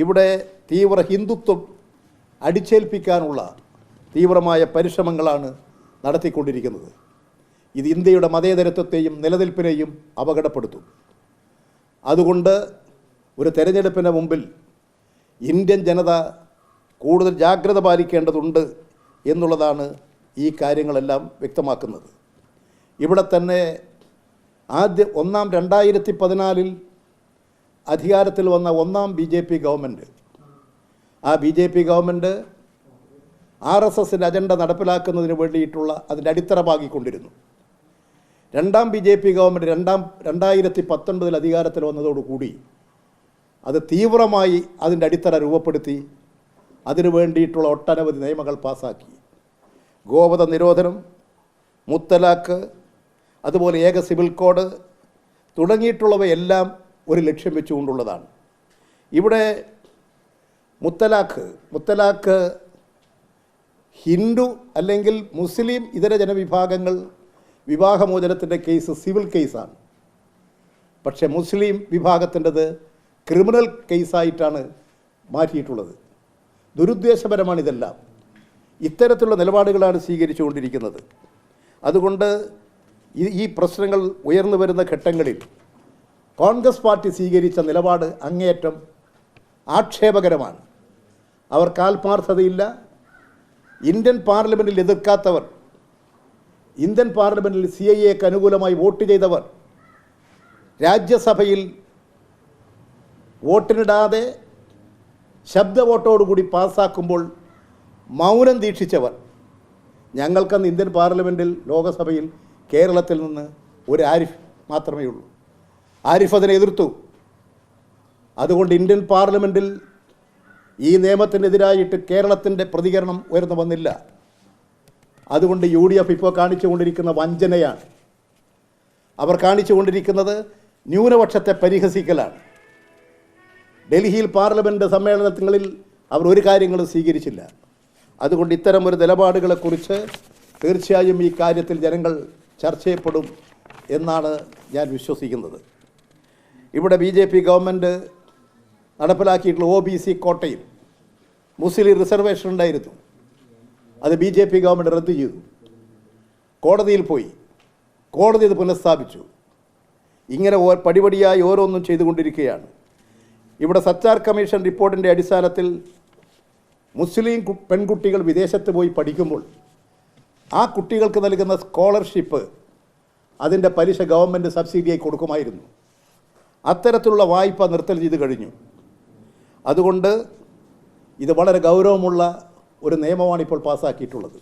ഇവിടെ തീവ്ര ഹിന്ദുത്വം അടിച്ചേൽപ്പിക്കാനുള്ള തീവ്രമായ പരിശ്രമങ്ങളാണ് നടത്തിക്കൊണ്ടിരിക്കുന്നത്. ഇത് ഇന്ത്യയുടെ മതേതരത്വത്തെയും നിലനിൽപ്പിനെയും അപകടപ്പെടുത്തും. അതുകൊണ്ട് ഒരു തെരഞ്ഞെടുപ്പിന് മുമ്പിൽ ഇന്ത്യൻ ജനത കൂടുതൽ ജാഗ്രത പാലിക്കേണ്ടതുണ്ട് എന്നുള്ളതാണ് ഈ കാര്യങ്ങളെല്ലാം വ്യക്തമാക്കുന്നത്. ഇവിടെ തന്നെ 2014 അധികാരത്തിൽ വന്ന ഒന്നാം BJP ഗവൺമെൻറ്, ആ BJP ഗവൺമെൻറ് RSSൻ്റെ അജണ്ട നടപ്പിലാക്കുന്നതിന് വേണ്ടിയിട്ടുള്ള അതിൻ്റെ അടിത്തറ പാകിക്കൊണ്ടിരുന്നു. രണ്ടാം BJP ഗവൺമെൻറ് 2019 അധികാരത്തിൽ വന്നതോടുകൂടി അത് തീവ്രമായി അതിൻ്റെ അടിത്തറ രൂപപ്പെടുത്തി അതിനു വേണ്ടിയിട്ടുള്ള ഒട്ടനവധി നിയമങ്ങൾ പാസാക്കി. ഗോവധ നിരോധനം, മുത്തലാഖ്, അതുപോലെ ഏക സിവിൽ കോഡ് തുടങ്ങിയിട്ടുള്ളവയെല്ലാം ഒരു ലക്ഷ്യം വെച്ചുകൊണ്ടുള്ളതാണ്. ഇവിടെ മുത്തലാഖ് ഹിന്ദു അല്ലെങ്കിൽ മുസ്ലിം ഇതര ജനവിഭാഗങ്ങൾ വിവാഹമോചനത്തിൻ്റെ കേസ് സിവിൽ കേസാണ്. പക്ഷേ മുസ്ലിം വിഭാഗത്തിൻ്റെത് ക്രിമിനൽ കേസായിട്ടാണ് മാറ്റിയിട്ടുള്ളത്. ദുരുദ്ദേശപരമാണ് ഇതെല്ലാം. ഇത്തരത്തിലുള്ള നിലപാടുകളാണ് സ്വീകരിച്ചുകൊണ്ടിരിക്കുന്നത്. അതുകൊണ്ട് ഈ പ്രശ്നങ്ങൾ ഉയർന്നു വരുന്ന ഘട്ടങ്ങളിൽ കോൺഗ്രസ് പാർട്ടി സ്വീകരിച്ച നിലപാട് അങ്ങേയറ്റം ആക്ഷേപകരമാണ്. അവർക്ക് ആത്മാർത്ഥതയില്ല. ഇന്ത്യൻ പാർലമെൻറ്റിൽ എതിർക്കാത്തവർ, ഇന്ത്യൻ പാർലമെൻറ്റിൽ CAAക്ക് അനുകൂലമായി വോട്ട് ചെയ്തവർ, രാജ്യസഭയിൽ വോട്ടിനിടാതെ ശബ്ദ വോട്ടോടുകൂടി പാസ്സാക്കുമ്പോൾ മൗനം ദീക്ഷിച്ചവർ, ഞങ്ങൾക്കന്ന് ഇന്ത്യൻ പാർലമെൻറ്റിൽ ലോകസഭയിൽ കേരളത്തിൽ നിന്ന് ഒരു ആരിഫ് മാത്രമേ ഉള്ളൂ. ആരിഫ് അതിനെ എതിർത്തു. അതുകൊണ്ട് ഇന്ത്യൻ പാർലമെൻറ്റിൽ ഈ നിയമത്തിനെതിരായിട്ട് കേരളത്തിൻ്റെ പ്രതികരണം ഉയർന്നു വന്നില്ല. അതുകൊണ്ട് UDF ഇപ്പോൾ കാണിച്ചുകൊണ്ടിരിക്കുന്ന വഞ്ചനയാണ്. അവർ കാണിച്ചുകൊണ്ടിരിക്കുന്നത് ന്യൂനപക്ഷത്തെ പരിഹസിക്കലാണ്. ഡൽഹിയിൽ പാർലമെൻറ്റ് സമ്മേളനങ്ങളിൽ അവർ ഒരു കാര്യങ്ങളും സ്വീകരിച്ചില്ല. അതുകൊണ്ട് ഇത്തരം ഒരു നിലപാടുകളെക്കുറിച്ച് തീർച്ചയായും ഈ കാര്യത്തിൽ ജനങ്ങൾ ചർച്ച ചെയ്യപ്പെടും എന്നാണ് ഞാൻ വിശ്വസിക്കുന്നത്. ഇവിടെ BJP ഗവൺമെൻറ് നടപ്പിലാക്കിയിട്ടുള്ള OBC കോട്ടയിൽ മുസ്ലിം റിസർവേഷൻ ഉണ്ടായിരുന്നു. അത് BJP ഗവൺമെൻറ് റദ്ദു ചെയ്തു. കോടതിയിൽ പോയി, കോടതി ഇത് പുനഃസ്ഥാപിച്ചു. ഇങ്ങനെ പടിപടിയായി ഓരോന്നും ചെയ്തുകൊണ്ടിരിക്കുകയാണ്. ഇവിടെ സച്ചാർ കമ്മീഷൻ റിപ്പോർട്ടിൻ്റെ അടിസ്ഥാനത്തിൽ മുസ്ലിം പെൺകുട്ടികൾ വിദേശത്ത് പോയി പഠിക്കുമ്പോൾ ആ കുട്ടികൾക്ക് നൽകുന്ന സ്കോളർഷിപ്പ് അതിൻ്റെ പലിശ ഗവൺമെൻറ് സബ്സിഡിയായി കൊടുക്കുമായിരുന്നു. അത്തരത്തിലുള്ള വായ്പ നിർത്തൽ ചെയ്ത് കഴിഞ്ഞു. അതുകൊണ്ട് ഇത് വളരെ ഗൗരവമുള്ള ഒരു നിയമമാണ് ഇപ്പോൾ പാസ്സാക്കിയിട്ടുള്ളത്.